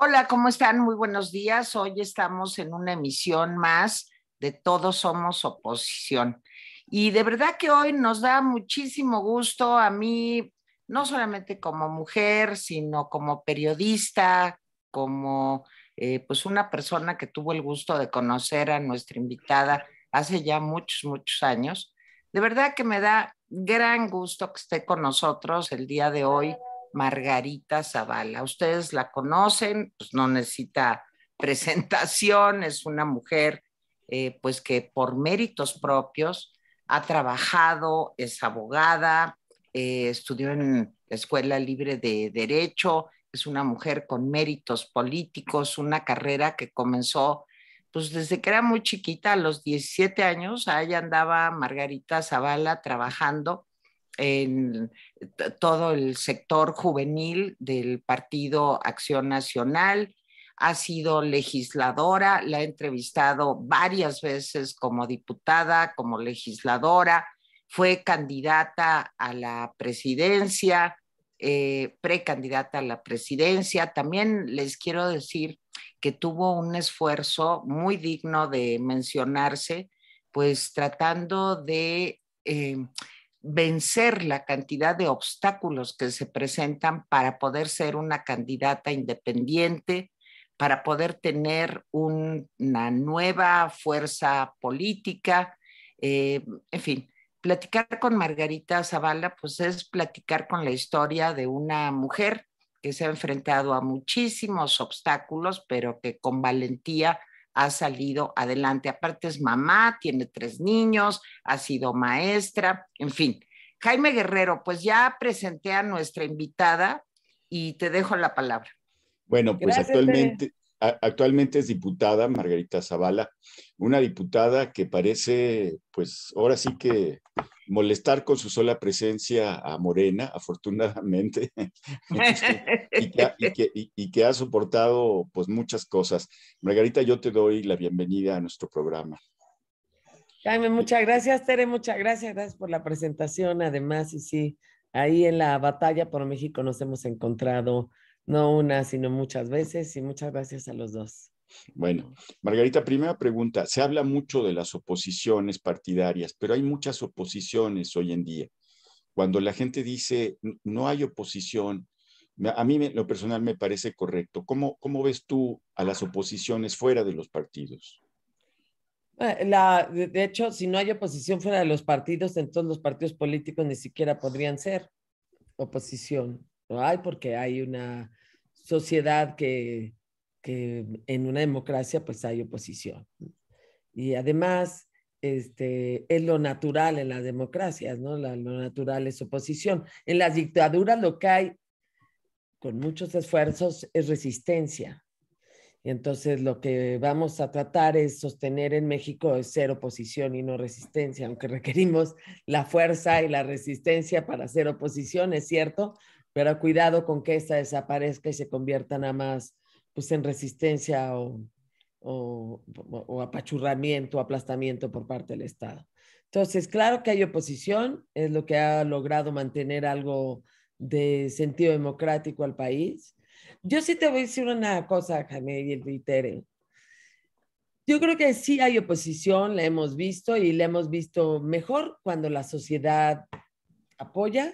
Hola, ¿cómo están? Muy buenos días. Hoy estamos en una emisión más de Todos Somos Oposición. Y de verdad que hoy nos da muchísimo gusto a mí, no solamente como mujer, sino como periodista, como pues una persona que tuvo el gusto de conocer a nuestra invitada hace ya muchos años. De verdad que me da gran gusto que esté con nosotros el día de hoy Margarita Zavala. Ustedes la conocen, pues no necesita presentación, es una mujer pues que por méritos propios ha trabajado, es abogada, estudió en la Escuela Libre de Derecho, es una mujer con méritos políticos, una carrera que comenzó pues desde que era muy chiquita, a los 17 años, ahí andaba Margarita Zavala trabajando en todo el sector juvenil del Partido Acción Nacional, ha sido legisladora, la he entrevistado varias veces como diputada, como legisladora, fue candidata a la presidencia, precandidata a la presidencia. También les quiero decir que tuvo un esfuerzo muy digno de mencionarse, pues tratando de vencer la cantidad de obstáculos que se presentan para poder ser una candidata independiente, para poder tener una nueva fuerza política, en fin. Platicar con Margarita Zavala, pues es platicar con la historia de una mujer que se ha enfrentado a muchísimos obstáculos, pero que con valentía ha salido adelante. Aparte es mamá, tiene 3 niños, ha sido maestra, en fin. Jaime Guerrero, pues ya presenté a nuestra invitada y te dejo la palabra. Bueno, pues Gracias, Tere. actualmente es diputada Margarita Zavala, una diputada que parece, pues ahora sí que molestar con su sola presencia a Morena, afortunadamente, y que ha soportado pues muchas cosas. Margarita, yo te doy la bienvenida a nuestro programa. Jaime, muchas gracias, Tere, muchas gracias, gracias por la presentación. Además, y sí, ahí en la batalla por México nos hemos encontrado no una, sino muchas veces, y muchas gracias a los dos. Bueno, Margarita, primera pregunta. Se habla mucho de las oposiciones partidarias, pero hay muchas oposiciones hoy en día. Cuando la gente dice no hay oposición, a mí lo personal me parece correcto. ¿Cómo ves tú a las oposiciones fuera de los partidos? De hecho, si no hay oposición fuera de los partidos, entonces los partidos políticos ni siquiera podrían ser oposición. No hay porque hay una sociedad que en una democracia pues hay oposición. Y además, es lo natural en las democracias, ¿no? Lo natural es oposición. En las dictaduras lo que hay, con muchos esfuerzos, es resistencia. Y entonces lo que vamos a tratar es sostener en México es ser oposición y no resistencia, aunque requerimos la fuerza y la resistencia para ser oposición, es cierto, pero cuidado con que esta desaparezca y se convierta nada más pues, en resistencia o apachurramiento, aplastamiento por parte del Estado. Entonces, claro que hay oposición, es lo que ha logrado mantener algo de sentido democrático al país. Yo sí te voy a decir una cosa, Jaime y Tere. Yo creo que sí hay oposición, la hemos visto y la hemos visto mejor cuando la sociedad apoya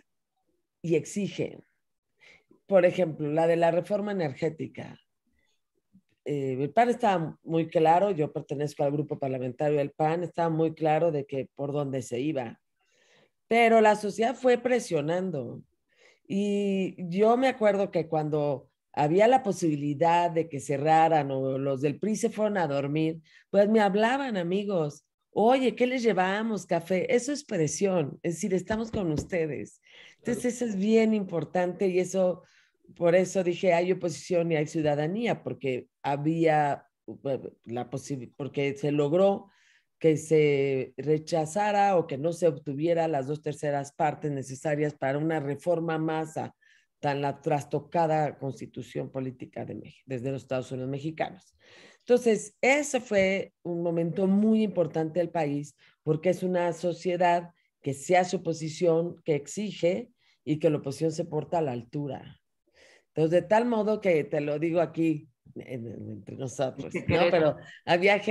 y exige. Por ejemplo, la de la reforma energética. El PAN estaba muy claro, yo pertenezco al grupo parlamentario del PAN, estaba muy claro de que por dónde se iba, pero la sociedad fue presionando. Y yo me acuerdo que cuando había la posibilidad de que cerraran o los del PRI se fueron a dormir, pues me hablaban amigos, oye, ¿qué les llevamos? Café. Eso es presión, es decir, estamos con ustedes. Entonces eso es bien importante y eso, por eso dije, hay oposición y hay ciudadanía, porque había la posibilidad, porque se logró que se rechazara o que no se obtuviera las 2/3 partes necesarias para una reforma más a tan la trastocada constitución política de México, desde los Estados Unidos mexicanos. Entonces, ese fue un momento muy importante del país porque es una sociedad que se hace oposición, que exige y que la oposición se porta a la altura. Entonces, de tal modo que te lo digo aquí entre nosotros, ¿Qué ¿no? crees? Pero había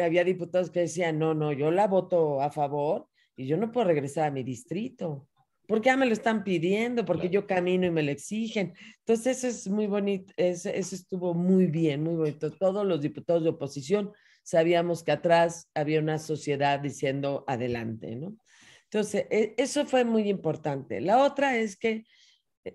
había diputados que decían, no, yo la voto a favor y yo no puedo regresar a mi distrito, porque ya me lo están pidiendo, porque yo camino y me lo exigen. Entonces eso es muy bonito, eso estuvo muy bien, muy bonito. Todos los diputados de oposición sabíamos que atrás había una sociedad diciendo adelante, ¿no? Entonces, eso fue muy importante. La otra es que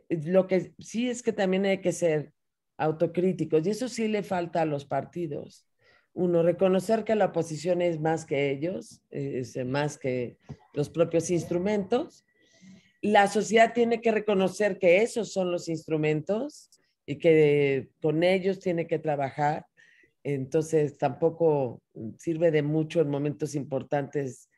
lo que sí es que también hay que ser autocríticos y eso sí le falta a los partidos. Uno, reconocer que la oposición es más que ellos, es más que los propios instrumentos. La sociedad tiene que reconocer que esos son los instrumentos y que con ellos tiene que trabajar. Entonces tampoco sirve de mucho en momentos importantes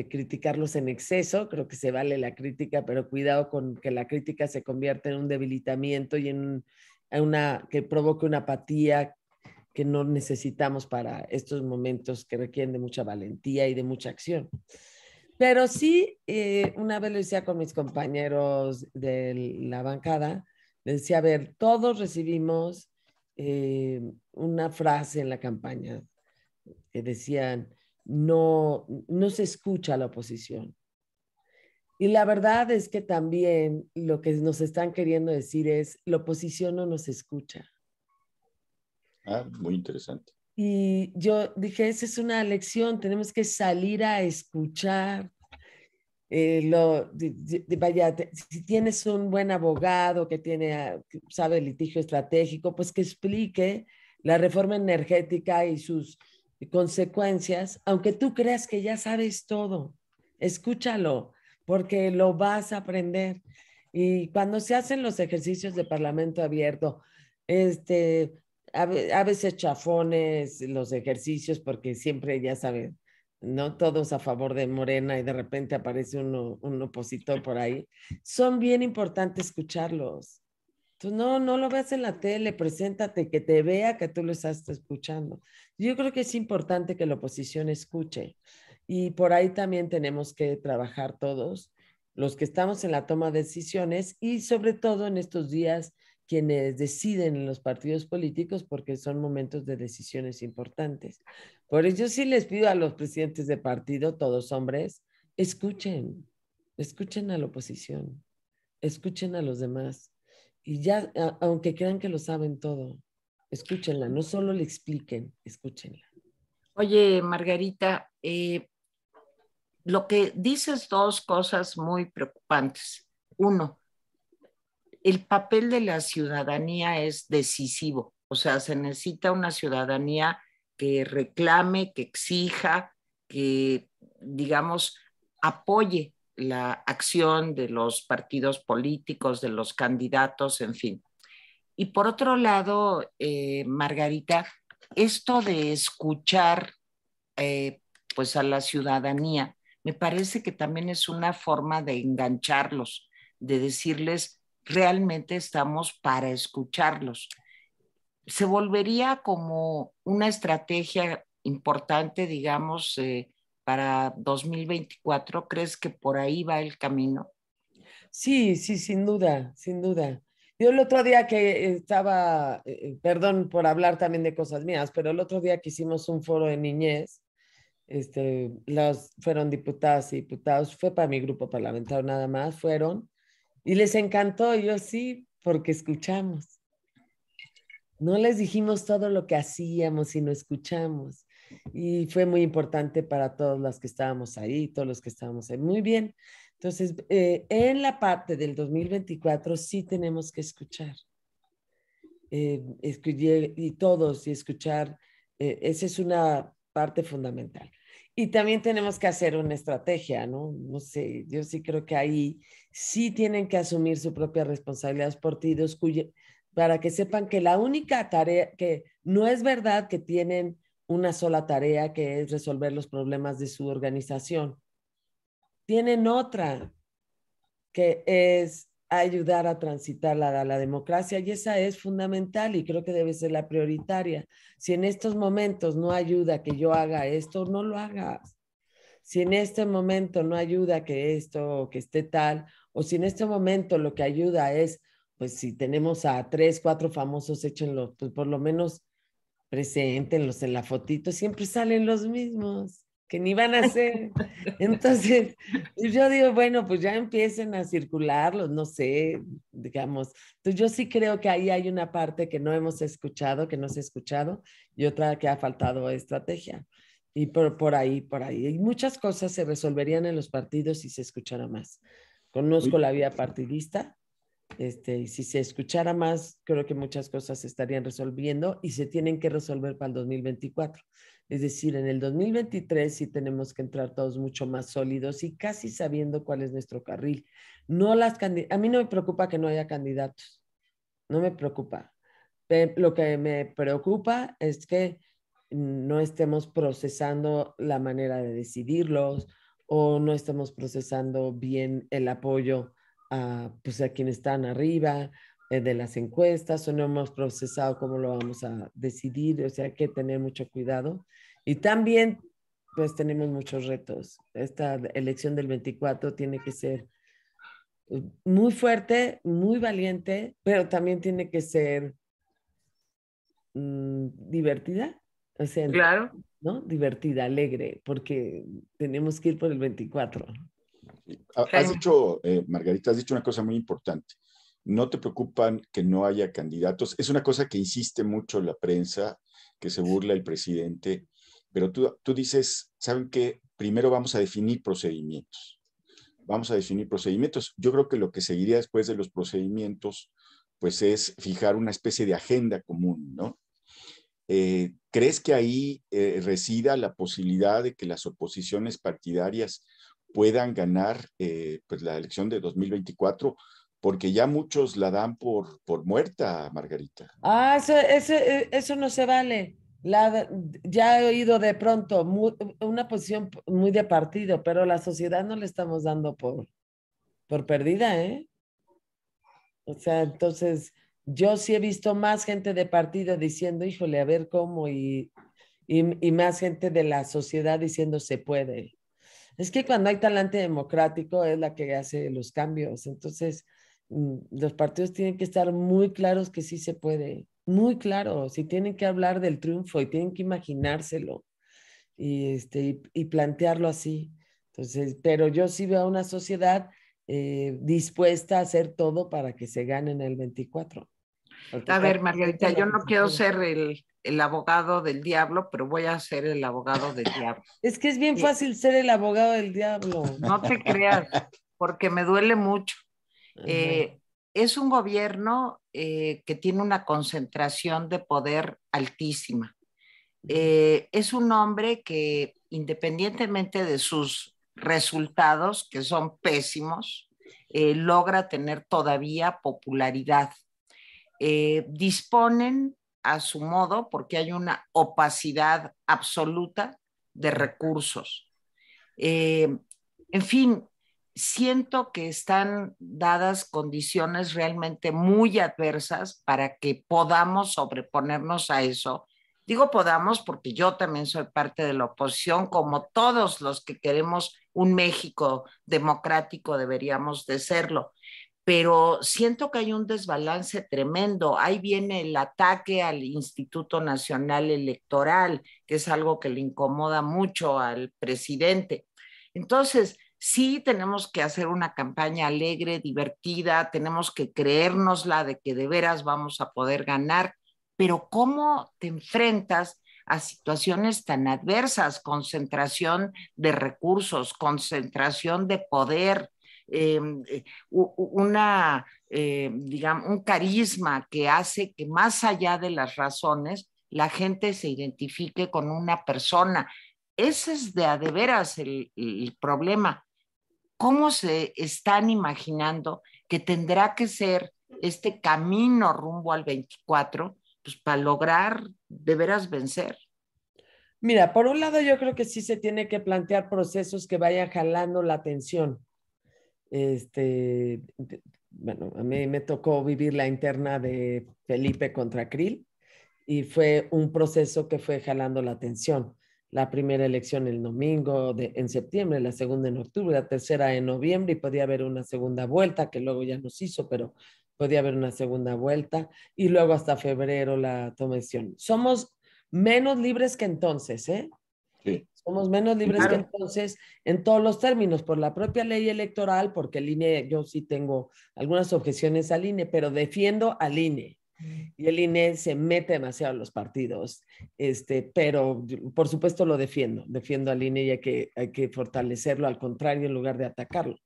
criticarlos en exceso. Creo que se vale la crítica, pero cuidado con que la crítica se convierta en un debilitamiento y en que provoque una apatía que no necesitamos para estos momentos que requieren de mucha valentía y de mucha acción. Pero sí, una vez lo decía con mis compañeros de la bancada, les decía, a ver, todos recibimos una frase en la campaña que decían, no se escucha a la oposición. Y la verdad es que también lo que nos están queriendo decir es, la oposición no nos escucha. Muy interesante. Y yo dije, esa es una lección, tenemos que salir a escuchar. Vaya, si tienes un buen abogado que sabe el litigio estratégico, pues que explique la reforma energética y sus consecuencias, aunque tú creas que ya sabes todo, escúchalo, porque lo vas a aprender. Y cuando se hacen los ejercicios de Parlamento abierto, a veces chafones los ejercicios, porque siempre, ya saben, no todos a favor de Morena y de repente aparece un opositor por ahí, son bien importantes escucharlos. Entonces, no lo veas en la tele, preséntate, que te vea que tú lo estás escuchando. Yo creo que es importante que la oposición escuche y por ahí también tenemos que trabajar todos, los que estamos en la toma de decisiones y sobre todo en estos días quienes deciden en los partidos políticos porque son momentos de decisiones importantes. Por eso sí les pido a los presidentes de partido, todos hombres, escuchen a la oposición, escuchen a los demás. Y ya, aunque crean que lo saben todo, escúchenla, no solo le expliquen, escúchenla. Oye, Margarita, lo que dices dos cosas muy preocupantes. Uno, el papel de la ciudadanía es decisivo, o sea, se necesita una ciudadanía que reclame, que exija, que, digamos, apoye la acción de los partidos políticos, de los candidatos, en fin. Y por otro lado, Margarita, esto de escuchar pues a la ciudadanía, me parece que también es una forma de engancharlos, de decirles, realmente estamos para escucharlos. Se volvería como una estrategia importante, digamos, para 2024. ¿Crees que por ahí va el camino? Sí, sí, sin duda, sin duda. Yo el otro día que estaba, perdón por hablar también de cosas mías, pero el otro día que hicimos un foro de niñez, fueron diputadas y diputados, fue para mi grupo parlamentario nada más, fueron, y les encantó, y yo sí, porque escuchamos. No les dijimos todo lo que hacíamos, sino escuchamos. Y fue muy importante para todos los que estábamos ahí, todos los que estábamos ahí. Muy bien. Entonces, en la parte del 2024 sí tenemos que escuchar. Y todos, y escuchar, esa es una parte fundamental. Y también tenemos que hacer una estrategia, ¿no? No sé, yo sí creo que ahí sí tienen que asumir su propia responsabilidad los partidos para que sepan que la única tarea, que no es verdad que tienen una sola tarea, que es resolver los problemas de su organización. Tienen otra, que es ayudar a transitar la democracia y esa es fundamental y creo que debe ser la prioritaria. Si en estos momentos no ayuda que yo haga esto, no lo hagas. Si en este momento no ayuda que esto, que esté tal, o si en este momento lo que ayuda es pues si tenemos a 3, 4 famosos, échenlos, pues por lo menos preséntenlos en la fotito, siempre salen los mismos, que ni van a ser. Entonces, yo digo, bueno, pues ya empiecen a circularlos, no sé, digamos. Entonces, yo sí creo que ahí hay una parte que no hemos escuchado, que no se ha escuchado, y otra que ha faltado estrategia. Y por ahí. Y muchas cosas se resolverían en los partidos si se escuchara más. Conozco la vía partidista, y si se escuchara más, creo que muchas cosas se estarían resolviendo y se tienen que resolver para el 2024. Es decir, en el 2023 sí tenemos que entrar todos mucho más sólidos y casi sabiendo cuál es nuestro carril. No a mí no me preocupa que no haya candidatos, no me preocupa. Lo que me preocupa es que no estemos procesando la manera de decidirlos o no estemos procesando bien el apoyo pues a quienes están arriba de las encuestas o no hemos procesado cómo lo vamos a decidir, o sea, hay que tener mucho cuidado. Y también, pues tenemos muchos retos. Esta elección del 24 tiene que ser muy fuerte, muy valiente, pero también tiene que ser divertida, o sea, Claro. ¿no? Divertida, alegre, porque tenemos que ir por el 24. Has dicho, Margarita, has dicho una cosa muy importante. No te preocupan que no haya candidatos. Es una cosa que insiste mucho la prensa, que se burla el presidente, pero tú dices, ¿saben qué? Primero vamos a definir procedimientos. Vamos a definir procedimientos. Yo creo que lo que seguiría después de los procedimientos, pues es fijar una especie de agenda común, ¿no? ¿Crees que ahí resida la posibilidad de que las oposiciones partidarias puedan ganar pues la elección de 2024? Porque ya muchos la dan por muerta, Margarita. Eso no se vale. Ya he oído de pronto una posición muy de partido, pero la sociedad no le estamos dando por perdida, ¿eh? O sea, entonces yo sí he visto más gente de partido diciendo, híjole, a ver cómo, y más gente de la sociedad diciendo se puede. Es que cuando hay talante democrático es la que hace los cambios. Entonces, los partidos tienen que estar muy claros que sí se puede, muy claros, y tienen que hablar del triunfo y tienen que imaginárselo y plantearlo así. Entonces, pero yo sí veo una sociedad dispuesta a hacer todo para que se gane en el 24. Porque A ver, prácticamente Margarita, es yo lo que no se quiero puede. ser el abogado del diablo, pero voy a ser el abogado del diablo. Es que es bien Eh, fácil ser el abogado del diablo. no te creas, porque me duele mucho. Ajá. Eh, es un gobierno que tiene una concentración de poder altísima. Es un hombre que, independientemente de sus resultados, que son pésimos, logra tener todavía popularidad. Disponen a su modo, porque hay una opacidad absoluta de recursos. En fin, siento que están dadas condiciones realmente muy adversas para que podamos sobreponernos a eso. Digo podamos porque yo también soy parte de la oposición, como todos los que queremos un México democrático deberíamos de serlo, pero siento que hay un desbalance tremendo. Ahí viene el ataque al Instituto Nacional Electoral, que es algo que le incomoda mucho al presidente. Entonces, sí tenemos que hacer una campaña alegre, divertida, tenemos que creérnosla de que de veras vamos a poder ganar, pero ¿cómo te enfrentas a situaciones tan adversas? Concentración de recursos, concentración de poder, eh, digamos, un carisma que hace que más allá de las razones, la gente se identifique con una persona. Ese es de a de veras el problema. ¿Cómo se están imaginando que tendrá que ser este camino rumbo al 24, pues para lograr de veras vencer? Mira, por un lado yo creo que sí se tiene que plantear procesos que vayan jalando la atención. Bueno, a mí me tocó vivir la interna de Felipe contra Krill y fue un proceso que fue jalando la atención. La primera elección el domingo en septiembre, la segunda en octubre, la tercera en noviembre y podía haber una segunda vuelta que luego ya nos hizo, pero podía haber una segunda vuelta y luego hasta febrero la toma de decisión. Somos menos libres que entonces, ¿eh? Sí. Somos menos libres que Claro. entonces en todos los términos, por la propia ley electoral, porque el INE, yo sí tengo algunas objeciones al INE, pero defiendo al INE. Y el INE se mete demasiado en los partidos, pero por supuesto lo defiendo al INE y hay que fortalecerlo, al contrario, en lugar de atacarlo.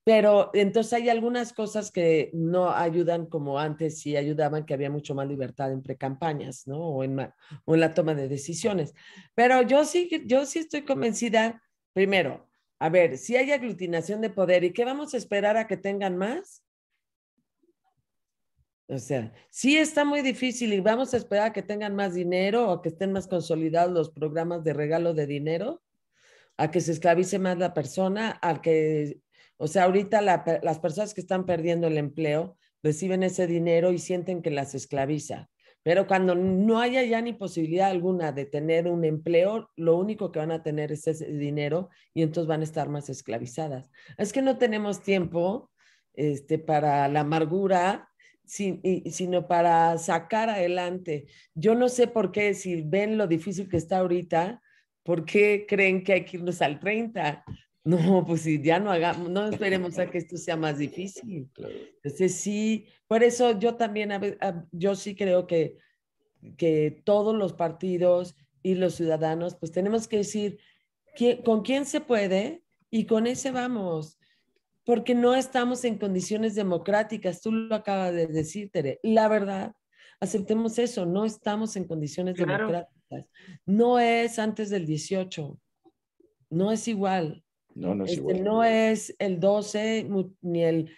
Pero entonces hay algunas cosas que no ayudan como antes sí ayudaban, que había mucho más libertad en precampañas, ¿no? O en la toma de decisiones. Pero yo sí estoy convencida, primero, a ver, si hay aglutinación de poder, ¿y qué vamos a esperar a que tengan más? O sea, sí está muy difícil y vamos a esperar a que tengan más dinero o que estén más consolidados los programas de regalo de dinero, a que se esclavice más la persona, o sea, ahorita las personas que están perdiendo el empleo reciben ese dinero y sienten que las esclaviza. Pero cuando no haya ya ni posibilidad alguna de tener un empleo, lo único que van a tener es ese dinero y entonces van a estar más esclavizadas. Es que no tenemos tiempo para la amargura, sino para sacar adelante. Yo no sé por qué, si ven lo difícil que está ahorita, ¿por qué creen que hay que irnos al 30? No, pues si ya no hagamos, no esperemos a que esto sea más difícil. Claro. Entonces sí, por eso yo también, yo sí creo que todos los partidos y los ciudadanos, pues tenemos que decir con quién se puede y con ese vamos, porque no estamos en condiciones democráticas. Tú lo acabas de decir, Tere. La verdad, aceptemos eso, no estamos en condiciones Claro. democráticas. No es antes del 18, no es igual. No, no es igual. No es el 12, ni el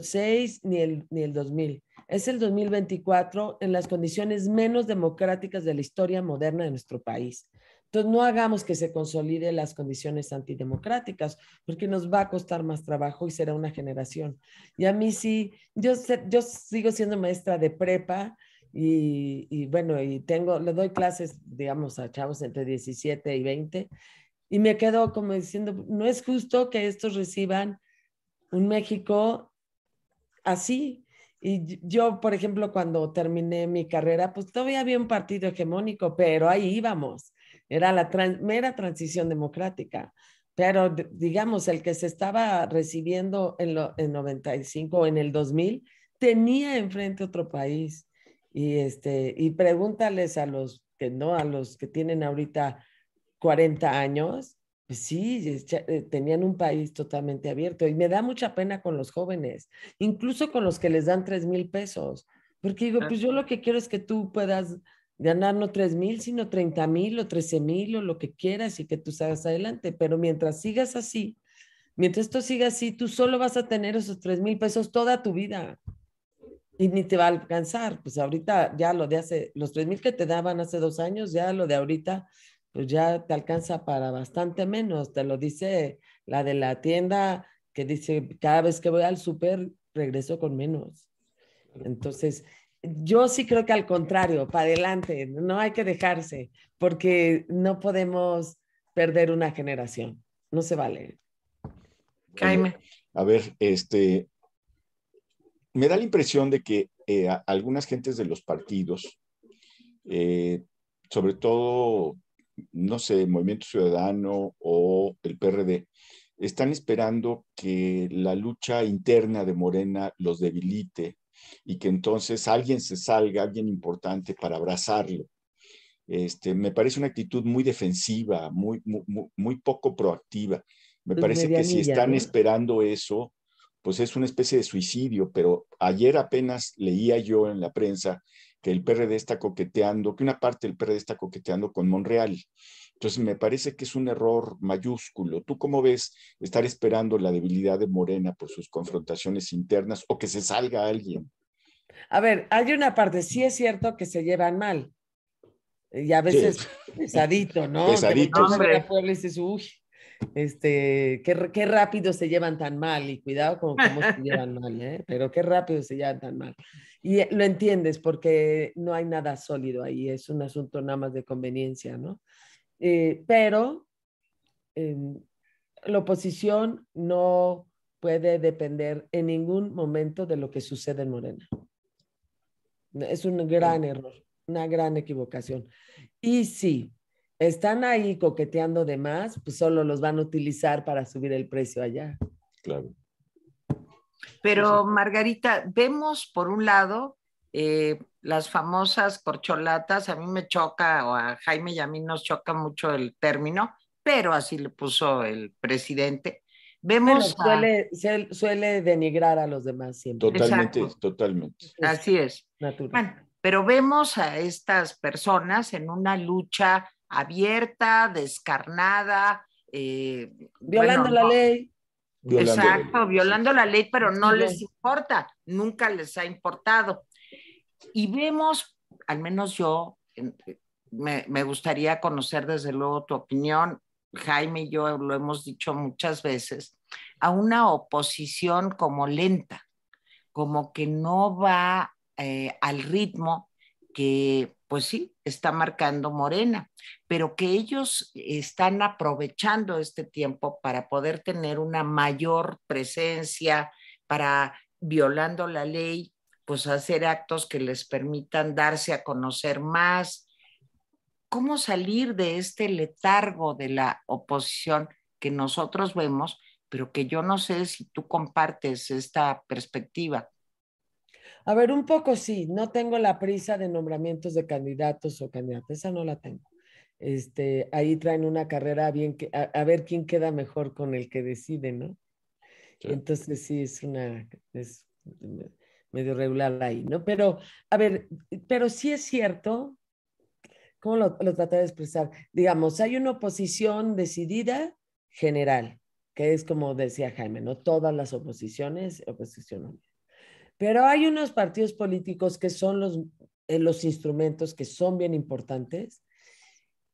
6, ni el 2000. Es el 2024 en las condiciones menos democráticas de la historia moderna de nuestro país. Entonces, no hagamos que se consolide las condiciones antidemocráticas, porque nos va a costar más trabajo y será una generación. Y a mí sí, yo sigo siendo maestra de prepa bueno, le doy clases, digamos, a chavos entre 17 y 20, y me quedo como diciendo, no es justo que estos reciban un México así. Y yo, por ejemplo, cuando terminé mi carrera, pues todavía había un partido hegemónico, pero ahí íbamos. Era la mera transición democrática. Pero digamos, el que se estaba recibiendo en 95 o en el 2000 tenía enfrente otro país. Y pregúntales a los que tienen ahorita 40 años, pues sí, tenían un país totalmente abierto. Y me da mucha pena con los jóvenes, incluso con los que les dan 3,000 pesos, porque digo, pues yo lo que quiero es que tú puedas ganar no 3,000, sino 30,000 o 13,000 o lo que quieras y que tú salgas adelante. Pero mientras sigas así, mientras esto siga así, tú solo vas a tener esos 3,000 pesos toda tu vida y ni te va a alcanzar. Pues ahorita ya los 3,000 que te daban hace 2 años, ya lo de ahorita, pues ya te alcanza para bastante menos. Te lo dice la de la tienda que dice, cada vez que voy al súper, regreso con menos. Entonces, yo sí creo que al contrario, para adelante, no hay que dejarse, porque no podemos perder una generación. No se vale. Bueno, Jaime. a ver, me da la impresión de que algunas gentes de los partidos, eh, sobre todo, no sé, Movimiento Ciudadano o el PRD, están esperando que la lucha interna de Morena los debilite y que entonces alguien se salga, alguien importante para abrazarlo. Me parece una actitud muy defensiva, muy poco proactiva. Me Pues parece que si medianilla, están ¿no? esperando eso, pues es una especie de suicidio, pero ayer apenas leía yo en la prensa que el PRD está coqueteando, que una parte del PRD está coqueteando con Monreal. Entonces me parece que es un error mayúsculo. ¿Tú cómo ves estar esperando la debilidad de Morena por sus confrontaciones internas o que se salga alguien? A ver, hay una parte, sí es cierto que se llevan mal. Y a Sí, veces pesadito, ¿no? Te volteas a pesaditos. ver a Hombre. Puebla y dices, uy, qué rápido se llevan tan mal, y cuidado con cómo se llevan mal, ¿eh? Pero qué rápido se llevan tan mal. Y lo entiendes porque no hay nada sólido ahí, es un asunto nada más de conveniencia, ¿no? Pero la oposición no puede depender en ningún momento de lo que sucede en Morena. Es un gran error, una gran equivocación. Y sí, están ahí coqueteando de más, pues solo los van a utilizar para subir el precio allá. Claro. Pero Margarita, vemos por un lado las famosas corcholatas, a mí me choca, o a Jaime y a mí nos choca mucho el término, pero así le puso el presidente. Bueno, Vemos suele denigrar a los demás siempre. Totalmente, exacto, totalmente. Es así es. natural. Bueno, pero vemos a estas personas en una lucha abierta, descarnada, Violando bueno, la ley. Violando la ley. exacto, violando la ley, pero no Sí, les importa, nunca les ha importado. Y vemos, al menos yo, me gustaría conocer desde luego tu opinión, Jaime y yo lo hemos dicho muchas veces, a una oposición como lenta, como que no va al ritmo que, pues sí, está marcando Morena, pero que ellos están aprovechando este tiempo para poder tener una mayor presencia, para, violando la ley, pues hacer actos que les permitan darse a conocer más. ¿Cómo salir de este letargo de la oposición que nosotros vemos, pero que yo no sé si tú compartes esta perspectiva? A ver, un poco sí, no tengo la prisa de nombramientos de candidatos o candidatas, esa no la tengo. Ahí traen una carrera bien, a ver quién queda mejor con el que decide, ¿no? Sí. Entonces sí, es medio regular ahí, ¿no? Pero, a ver, pero sí es cierto, ¿cómo lo traté de expresar? Digamos, hay una oposición decidida general, que es como decía Jaime, ¿no? Todas las oposiciones, oposición. Pero hay unos partidos políticos que son los instrumentos que son bien importantes,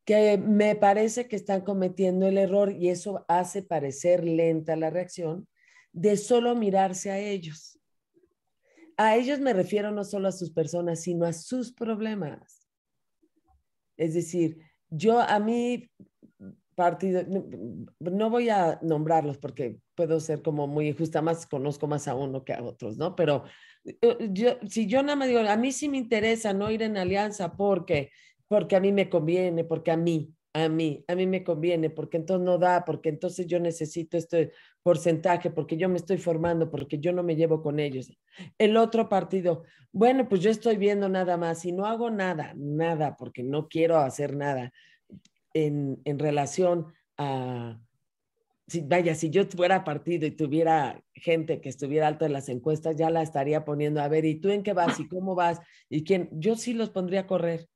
que me parece que están cometiendo el error y eso hace parecer lenta la reacción de solo mirarse a ellos. A ellos me refiero no solo a sus personas, sino a sus problemas. Es decir, yo a mí partido, no voy a nombrarlos porque puedo ser como muy injusta, más conozco más a uno que a otros, ¿no? Pero si yo nada más digo, a mí sí me interesa no ir en alianza porque a mí me conviene, porque a mí me conviene, porque entonces no da, porque entonces yo necesito este porcentaje, porque yo me estoy formando, porque yo no me llevo con ellos. El otro partido, bueno, pues yo estoy viendo nada más y no hago nada, porque no quiero hacer nada en relación a, si yo fuera partido y tuviera gente que estuviera alto en las encuestas, ya la estaría poniendo, a ver, ¿y tú en qué vas? ¿Y cómo vas? ¿Y quién? Yo sí los pondría a correr,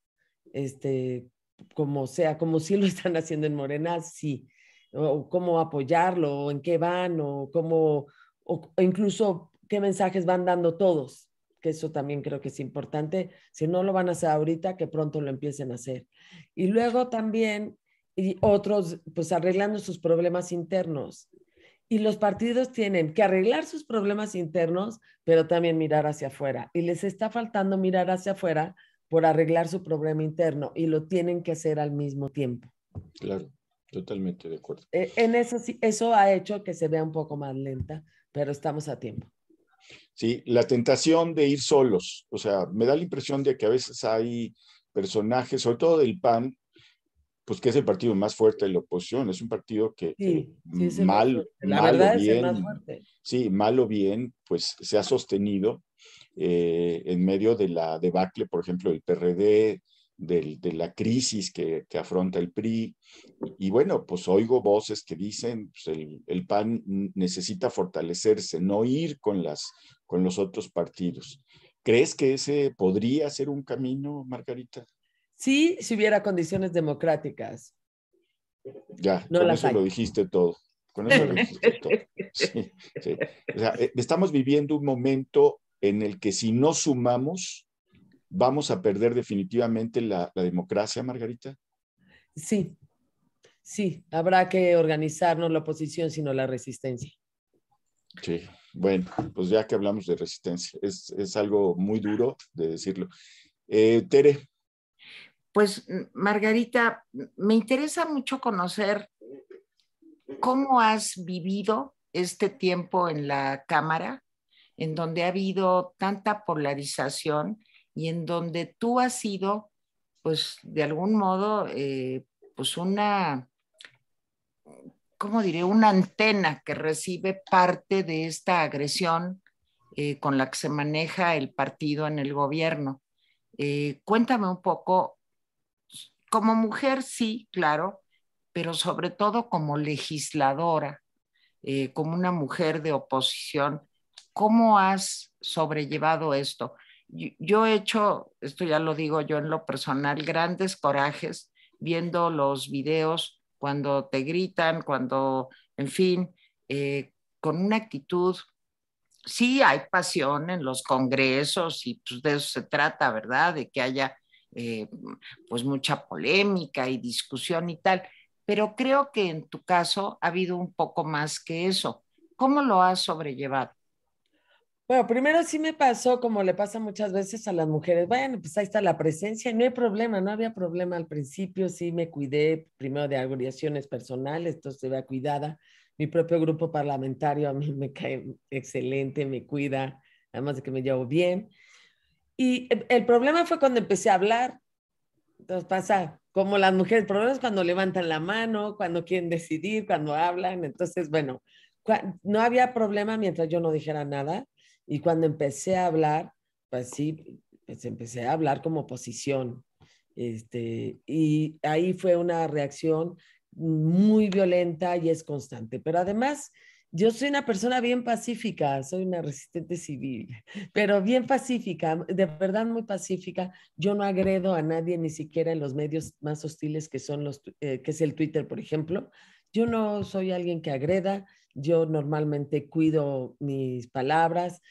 como sea, como sí lo están haciendo en Morena, sí. O cómo apoyarlo, o en qué van, o cómo, o incluso qué mensajes van dando todos, que eso también creo que es importante. Si no lo van a hacer ahorita, que pronto lo empiecen a hacer. Y luego también, y otros, pues arreglando sus problemas internos. Y los partidos tienen que arreglar sus problemas internos, pero también mirar hacia afuera. Y les está faltando mirar hacia afuera por arreglar su problema interno y lo tienen que hacer al mismo tiempo. Claro, totalmente de acuerdo. En eso sí, eso ha hecho que se vea un poco más lenta, pero estamos a tiempo. Sí, la tentación de ir solos, o sea, me da la impresión de que a veces hay personajes, sobre todo del PAN, pues que es el partido más fuerte de la oposición, es un partido que Sí, sí es el más fuerte. La mal o verdad es el más bien, fuerte. sí, mal o bien, pues se ha sostenido en medio de la debacle, por ejemplo, del PRD, de la crisis que afronta el PRI. Y bueno, pues oigo voces que dicen, pues el PAN necesita fortalecerse, no ir con los otros partidos. ¿Crees que ese podría ser un camino, Margarita? Sí, si hubiera condiciones democráticas. Ya, No con las eso lo hay. dijiste todo. Con eso lo dijiste todo. Sí, sí. O sea, estamos viviendo un momento en el que si no sumamos, vamos a perder definitivamente la democracia, Margarita. Sí, sí, habrá que organizar no la oposición, sino la resistencia. Sí, bueno, pues ya que hablamos de resistencia, es algo muy duro de decirlo. Tere. Pues, Margarita, me interesa mucho conocer cómo has vivido este tiempo en la Cámara, en donde ha habido tanta polarización y en donde tú has sido, pues, de algún modo, pues ¿cómo diré? Una antena que recibe parte de esta agresión con la que se maneja el partido en el gobierno. Cuéntame un poco, como mujer sí, claro, pero sobre todo como legisladora, como una mujer de oposición, ¿cómo has sobrellevado esto? Yo he hecho, esto ya lo digo yo en lo personal, grandes corajes viendo los videos cuando te gritan, cuando, en fin, con una actitud. Sí, hay pasión en los congresos y pues de eso se trata, ¿verdad? De que haya eh, pues mucha polémica y discusión y tal, pero creo que en tu caso ha habido un poco más que eso. ¿Cómo lo has sobrellevado? Bueno, primero sí me pasó, como le pasa muchas veces a las mujeres, bueno, pues ahí está la presencia, y no hay problema, no había problema al principio, sí me cuidé primero de agresiones personales, entonces se vea cuidada. Mi propio grupo parlamentario a mí me cae excelente, me cuida, además de que me llevo bien. Y el problema fue cuando empecé a hablar, entonces pasa como las mujeres, el problema es cuando levantan la mano, cuando quieren decidir, cuando hablan, entonces, bueno, no había problema mientras yo no dijera nada, y cuando empecé a hablar, pues sí, pues empecé a hablar como oposición, y ahí fue una reacción muy violenta y es constante, pero además yo soy una persona bien pacífica, soy una resistente civil, pero bien pacífica, de verdad muy pacífica. Yo no agredo a nadie, ni siquiera en los medios más hostiles que son que es el Twitter, por ejemplo. Yo no soy alguien que agreda, yo normalmente cuido mis palabras,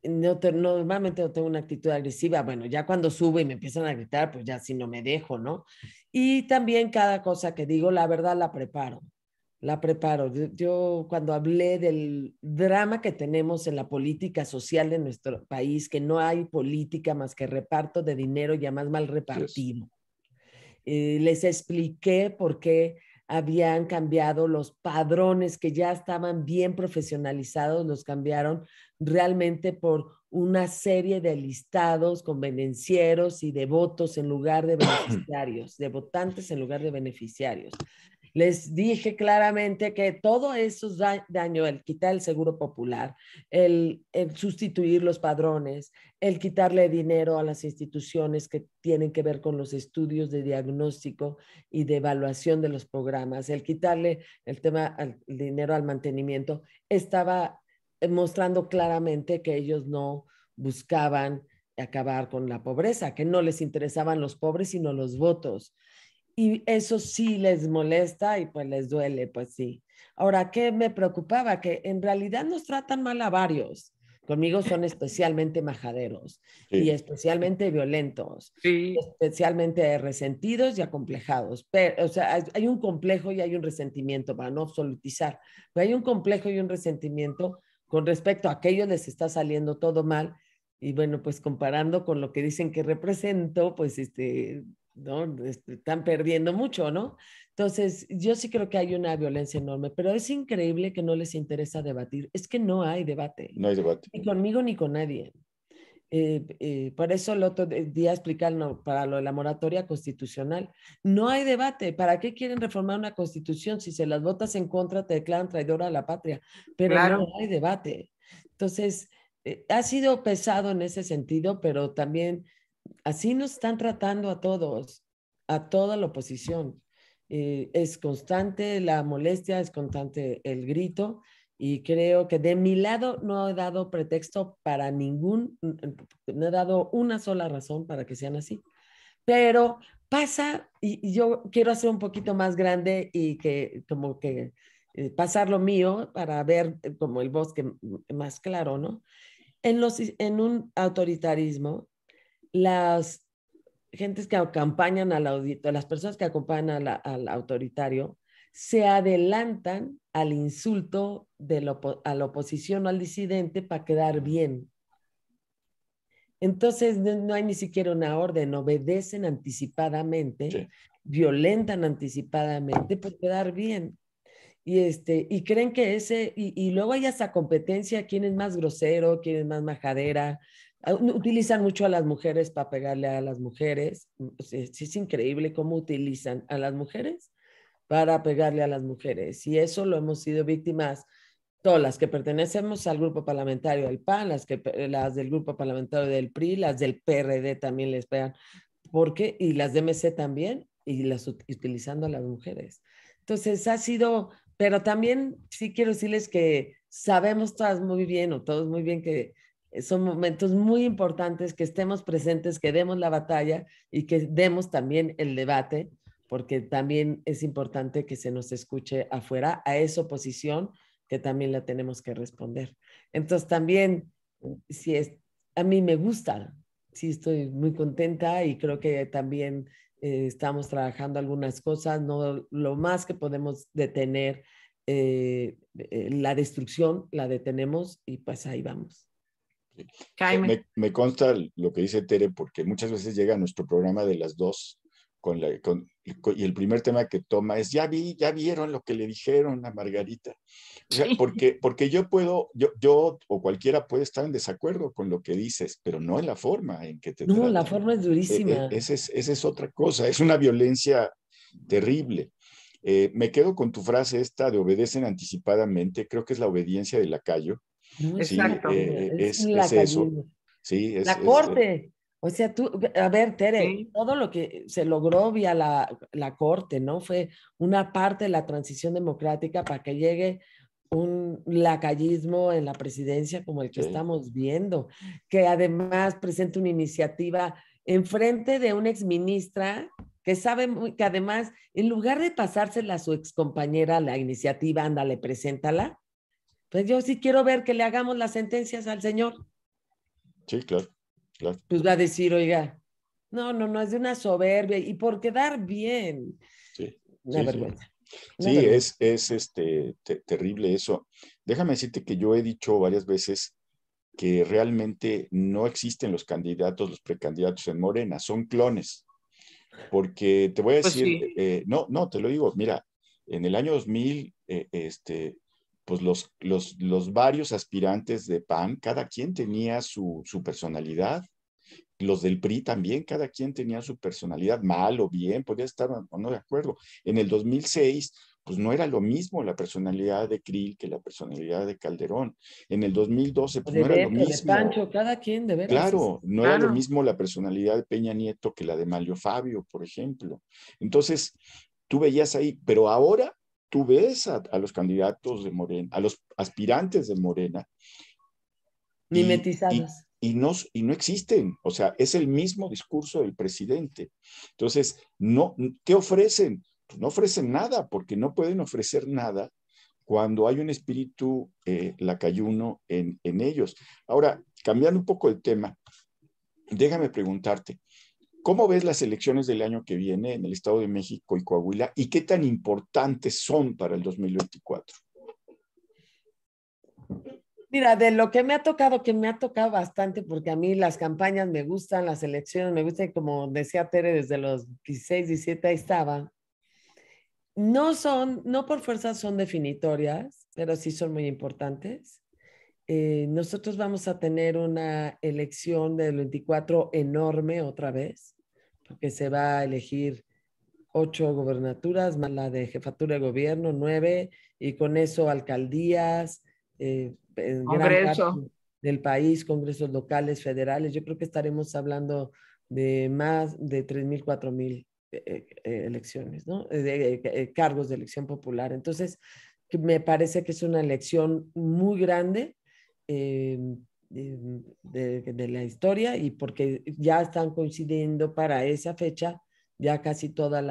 normalmente no tengo una actitud agresiva. Bueno, ya cuando subo y me empiezan a gritar, pues ya si no me dejo, ¿no? Y también cada cosa que digo, la verdad la preparo. La preparo. Yo cuando hablé del drama que tenemos en la política social de nuestro país, que no hay política más que reparto de dinero y además mal Yes. repartido. Les expliqué por qué habían cambiado los padrones que ya estaban bien profesionalizados, los cambiaron realmente por una serie de listados convenencieros y de votos en lugar de beneficiarios, de votantes en lugar de beneficiarios. Les dije claramente que todo eso es daño, el quitar el seguro popular, el sustituir los padrones, el quitarle dinero a las instituciones que tienen que ver con los estudios de diagnóstico y de evaluación de los programas, el quitarle el el dinero al mantenimiento, estaba mostrando claramente que ellos no buscaban acabar con la pobreza, que no les interesaban los pobres, sino los votos. Y eso sí les molesta y pues les duele, pues sí. Ahora, ¿qué me preocupaba? Que en realidad nos tratan mal a varios. Conmigo son especialmente majaderos y Sí. especialmente violentos, Sí. especialmente resentidos y acomplejados. Pero, o sea, hay un complejo y hay un resentimiento, para no absolutizar, pero hay un complejo y un resentimiento con respecto a que a ellos les está saliendo todo mal. Y bueno, pues comparando con lo que dicen que represento, pues ¿no? Están perdiendo mucho, ¿no? Entonces, yo sí creo que hay una violencia enorme, pero es increíble que no les interesa debatir. Es que no hay debate, No hay debate. ni conmigo ni con nadie. Por eso el otro día explicarlo para lo de la moratoria constitucional. No hay debate. ¿Para qué quieren reformar una constitución si se las votas en contra te declaran traidora a la patria? Pero no Claro. hay debate. Entonces, ha sido pesado en ese sentido, pero también así nos están tratando a todos, a toda la oposición. Es constante la molestia, es constante el grito y creo que de mi lado no he dado pretexto para no he dado una sola razón para que sean así. Pero pasa, y yo quiero hacer un poquito más grande y que como que pasar lo mío para ver como el bosque más claro, ¿no? En un autoritarismo, las gentes que acompañan al audito, las personas que acompañan al autoritario, se adelantan al insulto a la oposición o al disidente para quedar bien. Entonces no hay ni siquiera una orden, obedecen anticipadamente, Sí. violentan anticipadamente por quedar bien. y creen que y luego hay hasta competencia, quién es más grosero, quién es más majadera. Utilizan mucho a las mujeres para pegarle a las mujeres. Sí, es increíble cómo utilizan a las mujeres para pegarle a las mujeres. Y eso lo hemos sido víctimas todas las que pertenecemos al grupo parlamentario del PAN, las del grupo parlamentario del PRI, las del PRD también les pegan, y las de MC también, y las utilizando a las mujeres. Entonces ha sido, pero también sí quiero decirles que sabemos todas muy bien, o todos muy bien, que son momentos muy importantes, que estemos presentes, que demos la batalla y que demos también el debate, porque también es importante que se nos escuche afuera a esa oposición que también la tenemos que responder. Entonces también, a mí me gusta, sí estoy muy contenta y creo que también estamos trabajando algunas cosas, no lo más que podemos detener la destrucción, la detenemos y pues ahí vamos. Me consta lo que dice Tere, porque muchas veces llega a nuestro programa de las dos y el primer tema que toma es, ya vieron lo que le dijeron a Margarita. O sea, porque yo o cualquiera puede estar en desacuerdo con lo que dices, pero no en la forma en que te No, tratan. la forma es durísima. Esa es otra cosa, es una violencia terrible. Me quedo con tu frase esta de obedecen anticipadamente, creo que es la obediencia de lacayo. No, Sí, exacto. es eso. Sí, la corte. O sea, a ver, Tere, Sí. todo lo que se logró vía la corte, ¿no? Fue una parte de la transición democrática para que llegue un lacayismo en la presidencia como el que sí. estamos viendo, que además presenta una iniciativa en frente de una exministra que sabe que además, en lugar de pasársela a su excompañera la iniciativa, ándale, preséntala. Pues yo sí quiero ver que le hagamos las sentencias al señor. Sí, claro. Pues va a decir, oiga, no, es de una soberbia y por quedar bien. Sí, Una vergüenza. Sí, es terrible eso. Déjame decirte que yo he dicho varias veces que realmente no existen los candidatos, los precandidatos en Morena, son clones. Porque te voy a decir, Pues sí. no, te lo digo, mira, en el año 2000, pues los varios aspirantes de PAN, cada quien tenía su personalidad. Los del PRI también, cada quien tenía su personalidad, mal o bien, podía estar o no de acuerdo. En el 2006, pues no era lo mismo la personalidad de Krill que la personalidad de Calderón. En el 2012, pues De no era lo Beto, de mismo. Pancho, cada quien, de veras. Claro, no era lo mismo la personalidad de Peña Nieto que la de Mario Fabio, por ejemplo. Entonces, tú veías ahí, pero ahora tú ves a los candidatos de Morena, a los aspirantes de Morena, Mimetizados. y no existen. O sea, es el mismo discurso del presidente. Entonces, ¿qué ofrecen? Pues no ofrecen nada, porque no pueden ofrecer nada cuando hay un espíritu lacayuno en ellos. Ahora, cambiando un poco el tema, déjame preguntarte, ¿cómo ves las elecciones del año que viene en el Estado de México y Coahuila y qué tan importantes son para el 2024? Mira, de lo que me ha tocado bastante, porque a mí las campañas me gustan, las elecciones me gustan, como decía Tere, desde los 16, 17 ahí estaba. No por fuerza son definitorias, pero sí son muy importantes. Nosotros vamos a tener una elección del 24 enorme otra vez, porque se va a elegir 8 gobernaturas, más la de jefatura de gobierno, 9, y con eso alcaldías, en gran parte Congreso. del país, congresos locales, federales. Yo creo que estaremos hablando de más de 3,000, 4,000 elecciones, ¿no? Cargos de elección popular. Entonces, me parece que es una elección muy grande eh, de la historia y porque ya están coincidiendo para esa fecha ya casi todos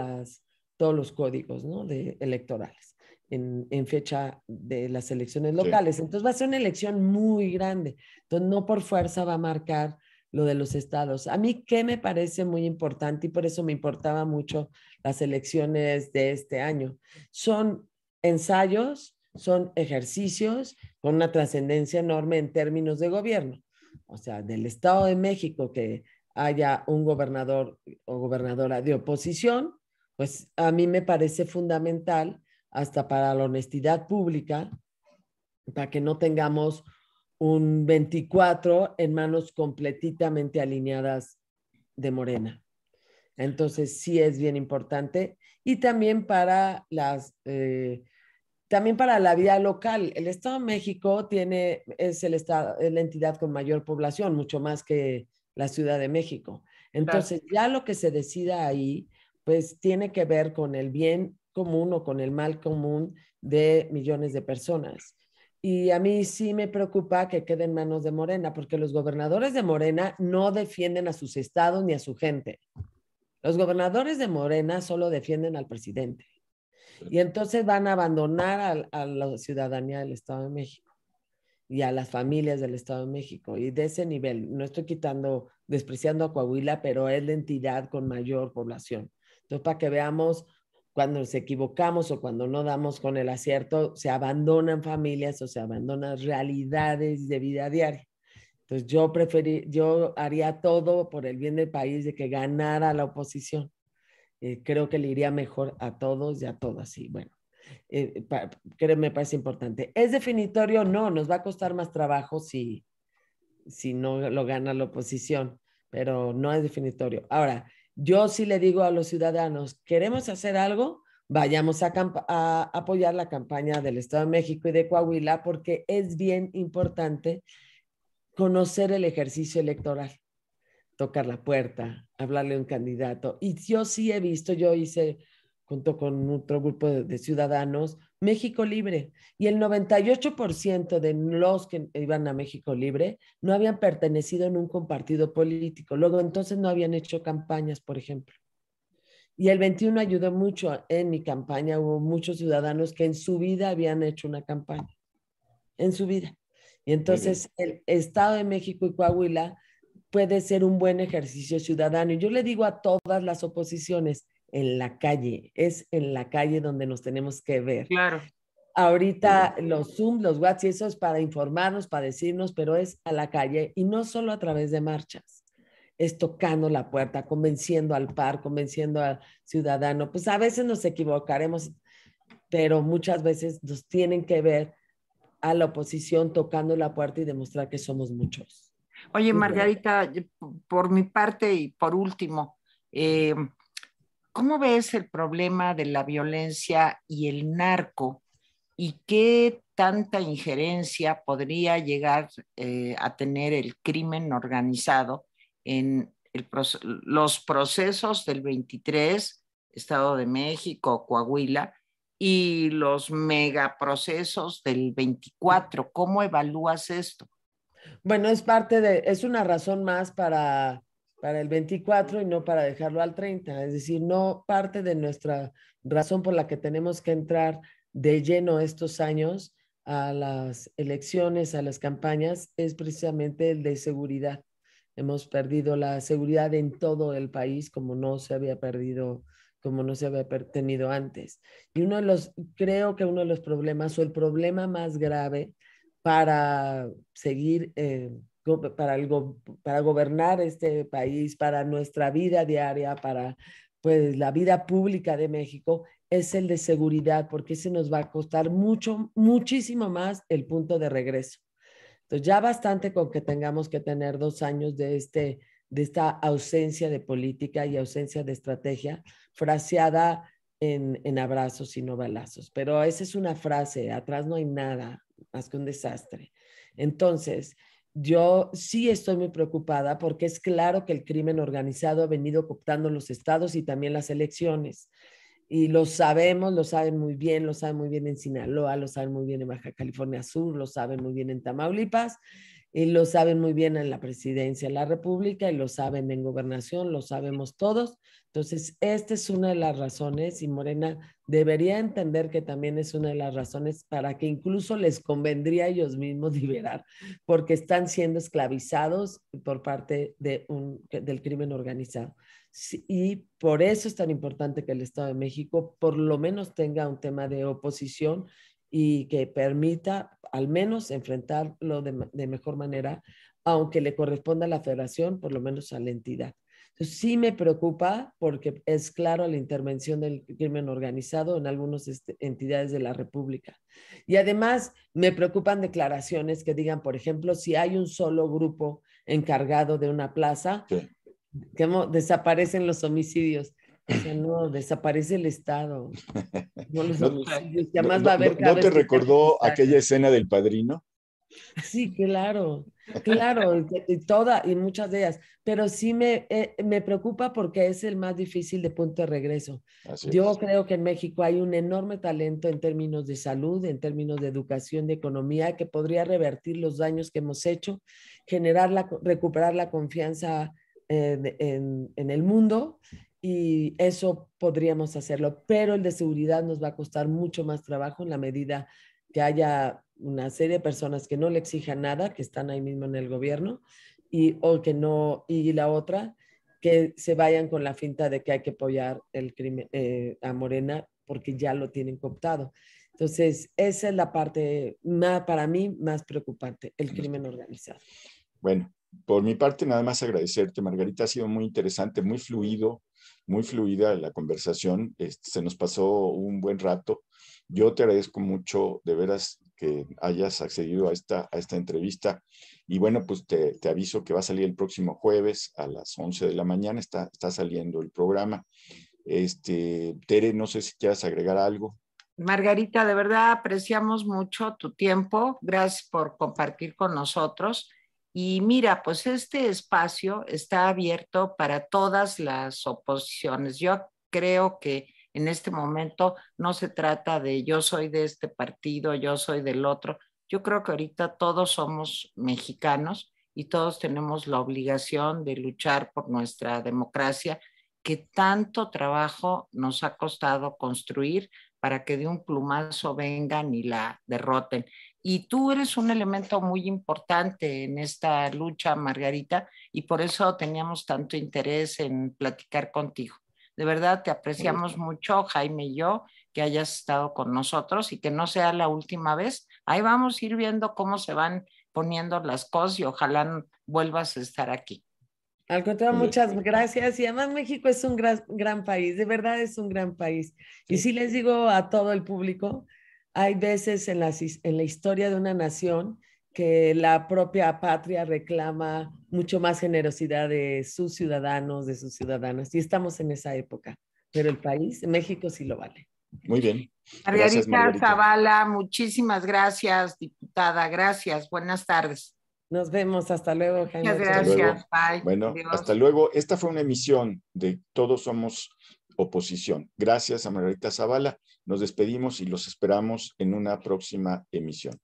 los códigos, ¿no? Electorales en fecha de las elecciones locales. Sí. Entonces va a ser una elección muy grande. Entonces no por fuerza va a marcar lo de los estados. A mí que me parece muy importante y por eso me importaba mucho las elecciones de este año. Son ensayos, son ejercicios con una trascendencia enorme en términos de gobierno. O sea, del Estado de México que haya un gobernador o gobernadora de oposición, pues a mí me parece fundamental hasta para la honestidad pública, para que no tengamos un 24 en manos completamente alineadas de Morena. Entonces sí es bien importante. Y también para también para la vida local. El Estado de México es la entidad con mayor población, mucho más que la Ciudad de México. Entonces, ya lo que se decida ahí, pues tiene que ver con el bien común o con el mal común de millones de personas. Y a mí sí me preocupa que quede en manos de Morena, porque los gobernadores de Morena no defienden a sus estados ni a su gente. Los gobernadores de Morena solo defienden al presidente. Y entonces van a abandonar a la ciudadanía del Estado de México y a las familias del Estado de México. Y de ese nivel, no estoy despreciando a Coahuila, pero es la entidad con mayor población. Entonces, para que veamos, cuando nos equivocamos o cuando no damos con el acierto, se abandonan familias o se abandonan realidades de vida diaria. Entonces, yo haría todo por el bien del país de que ganara la oposición. Creo que le iría mejor a todos y a todas. Y bueno, creo que me parece importante. ¿Es definitorio? No, nos va a costar más trabajo si no lo gana la oposición, pero no es definitorio. Ahora, yo sí le digo a los ciudadanos, ¿queremos hacer algo? Vayamos a apoyar la campaña del Estado de México y de Coahuila, porque es bien importante conocer el ejercicio electoral, tocar la puerta, hablarle a un candidato. Y yo sí he visto, yo hice junto con otro grupo de ciudadanos, México Libre. Y el 98% de los que iban a México Libre no habían pertenecido en un compartido político. Luego entonces no habían hecho campañas, por ejemplo. Y el 21 ayudó mucho en mi campaña. Hubo muchos ciudadanos que en su vida habían hecho una campaña, en su vida. Y entonces el Estado de México y Coahuila puede ser un buen ejercicio ciudadano. Y yo le digo a todas las oposiciones, en la calle, es en la calle donde nos tenemos que ver. Claro. Ahorita los Zoom, los WhatsApp, eso es para informarnos, para decirnos, pero es a la calle y no solo a través de marchas. Es tocando la puerta, convenciendo al par, convenciendo al ciudadano. Pues a veces nos equivocaremos, pero muchas veces nos tienen que ver a la oposición tocando la puerta y demostrar que somos muchos. Oye, Margarita, por mi parte y por último, ¿cómo ves el problema de la violencia y el narco y qué tanta injerencia podría llegar a tener el crimen organizado en los procesos del 23, Estado de México, Coahuila, y los megaprocesos del 24? ¿Cómo evalúas esto? Bueno, es una razón más para el 24 y no para dejarlo al 30. Es decir, no parte de nuestra razón por la que tenemos que entrar de lleno estos años a las elecciones, a las campañas, es precisamente el de seguridad. Hemos perdido la seguridad en todo el país como no se había perdido, como no se había tenido antes. Y creo que uno de los problemas o el problema más grave para seguir, para gobernar este país, para nuestra vida diaria, para pues, la vida pública de México, es el de seguridad, porque ese nos va a costar mucho, muchísimo más el punto de regreso. Entonces, ya bastante con que tengamos que tener 2 años de esta ausencia de política y ausencia de estrategia, fraseada en abrazos y no balazos. Pero esa es una frase, atrás no hay nada más que un desastre. Entonces, yo sí estoy muy preocupada porque es claro que el crimen organizado ha venido cooptando los estados y también las elecciones. Y lo sabemos, lo saben muy bien, lo saben muy bien en Sinaloa, lo saben muy bien en Baja California Sur, lo saben muy bien en Tamaulipas, y lo saben muy bien en la presidencia de la República, y lo saben en gobernación, lo sabemos todos. Entonces, esta es una de las razones, y Morena debería entender que también es una de las razones para que incluso les convendría a ellos mismos liberar, porque están siendo esclavizados por parte del crimen organizado. Sí, y por eso es tan importante que el Estado de México por lo menos tenga un tema de oposición y que permita al menos enfrentarlo de mejor manera, aunque le corresponda a la federación, por lo menos a la entidad. Entonces, sí me preocupa porque es claro la intervención del crimen organizado en algunas entidades de la República. Y además me preocupan declaraciones que digan, por ejemplo, si hay un solo grupo encargado de una plaza, Sí. que desaparecen los homicidios. O sea, no, desaparece el Estado, no los ¿No, homicidios. Y además va a haber cada no te vez que recordó aquella escena del Padrino? Sí, claro, claro, y muchas de ellas, pero sí me preocupa porque es el más difícil de punto de regreso. Así Yo es. creo que en México hay un enorme talento en términos de salud, en términos de educación, de economía, que podría revertir los daños que hemos hecho, recuperar la confianza en el mundo, y eso podríamos hacerlo, pero el de seguridad nos va a costar mucho más trabajo en la medida que haya una serie de personas que no le exijan nada, que están ahí mismo en el gobierno, o que no, y la otra, que se vayan con la finta de que hay que apoyar el crimen, a Morena porque ya lo tienen cooptado. Entonces, esa es la parte para mí más preocupante, el crimen organizado. Bueno, por mi parte, nada más agradecerte, Margarita. Ha sido muy interesante, muy fluido, muy fluida la conversación. Se nos pasó un buen rato. Yo te agradezco mucho, de veras, que hayas accedido a esta entrevista. Y bueno, pues te aviso que va a salir el próximo jueves a las 11 de la mañana. Está saliendo el programa. Tere, no sé si quieras agregar algo. Margarita, de verdad apreciamos mucho tu tiempo. Gracias por compartir con nosotros. Y mira, pues este espacio está abierto para todas las oposiciones. Yo creo que en este momento no se trata de yo soy de este partido, yo soy del otro. Yo creo que ahorita todos somos mexicanos y todos tenemos la obligación de luchar por nuestra democracia que tanto trabajo nos ha costado construir para que de un plumazo vengan y la derroten. Y tú eres un elemento muy importante en esta lucha, Margarita, y por eso teníamos tanto interés en platicar contigo. De verdad, te apreciamos mucho, Jaime y yo, que hayas estado con nosotros y que no sea la última vez. Ahí vamos a ir viendo cómo se van poniendo las cosas y ojalá vuelvas a estar aquí. Al contrario, muchas gracias. Y además México es un gran país, de verdad es un gran país. Y sí les digo a todo el público, hay veces en la historia de una nación que la propia patria reclama mucho más generosidad de sus ciudadanos, de sus ciudadanas. Y estamos en esa época. Pero el país, México sí lo vale. Muy bien. Gracias, Margarita Zavala, muchísimas gracias, diputada. Gracias. Buenas tardes. Nos vemos. Hasta luego, Jaime. Muchas gracias. Bye. Bueno, Adiós. hasta luego. Esta fue una emisión de Todos Somos Oposición. Gracias a Margarita Zavala. Nos despedimos y los esperamos en una próxima emisión.